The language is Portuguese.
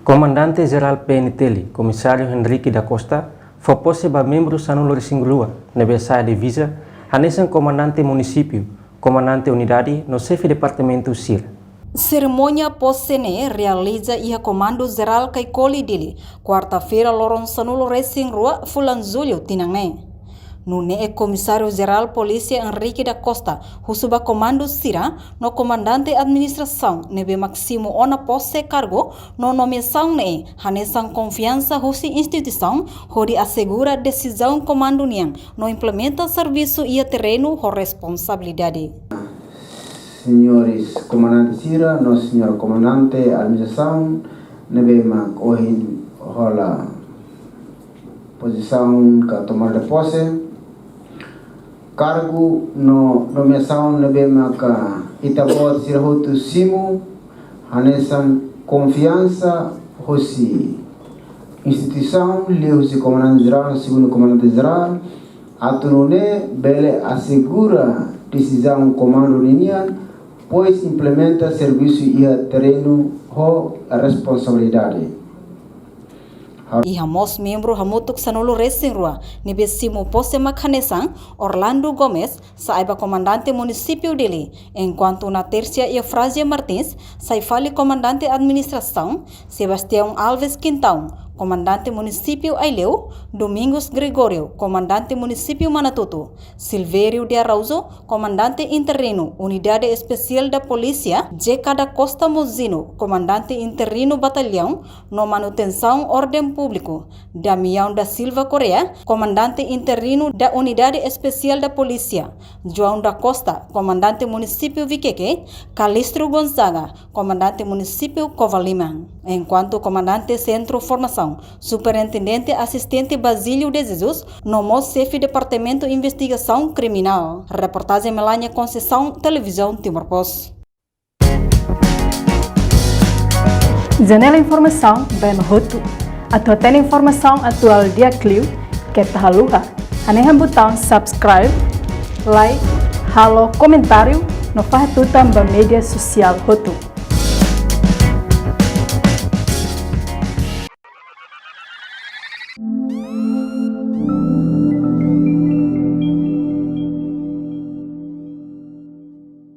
Comandante Geral PNTL, Comissário Henrique da Costa, foi posse para membros Sanulo Resingulua, Nebesa Divisa, Hanesan Comandante Município, Comandante Unidade, no chefe Departamento CIR. Cerimônia posse-ne realiza ia Comando Geral Kaikoli Dili, quarta-feira Lorong Sanulo Resingulua, Fulan Julho, Tinangne. Nune Comissário Geral Polícia Henrique da Costa, Husuba Comando Sira, no Comandante Administração, Nebe Maximo Ona posse cargo, no nomeação ne, hanesan confiança husi instituição, hori assegura decisão comando niang, no implementa serviço e terreno ho responsabilidade. Senhores Comandante Sira, no Senhor Comandante Administração, Nebe Mac Ohin Hola posição que tomar de posse. Cargo no nomeação nebe maka itabot sirahutu simu hanesan confiança hosi instituição leusi comandante geral segundo comandante geral atunune bele assegura decisão comando linian pois implementa serviço e terreno ho responsabilidade. Ihamos membro hamutuk Sanulo Resingulua, Nibesimo Posse Makhanesang, Orlando Gomes, saiba comandante município dele, enquanto na tercia e Frazia Martins, saifali comandante administração, Sebastião Alves Quintão, comandante município Aileu, Domingos Gregorio, comandante município Manatuto, Silvério de Arauzo, comandante interino, Unidade Especial da Polícia, Jeca da Costa Mozino, comandante interino batalhão, no manutenção ordem público, Damião da Silva Correa, comandante interino da Unidade Especial da Polícia, João da Costa, comandante município Viqueque, Calistro Gonzaga, comandante município Covalimang, enquanto comandante Centro Formação, Superintendente Assistente Basílio de Jesus, nomo chefe Departamento Investigação Criminal. Reportagem Melania Conceição, Televisão Timor-Post. Janela Informação, bem Mahutu. Atau tem informação atual dia Clio, que tahaluha. Anehan botão subscribe, like, halo, comentário, no fahatutan ba media sosial Hutu.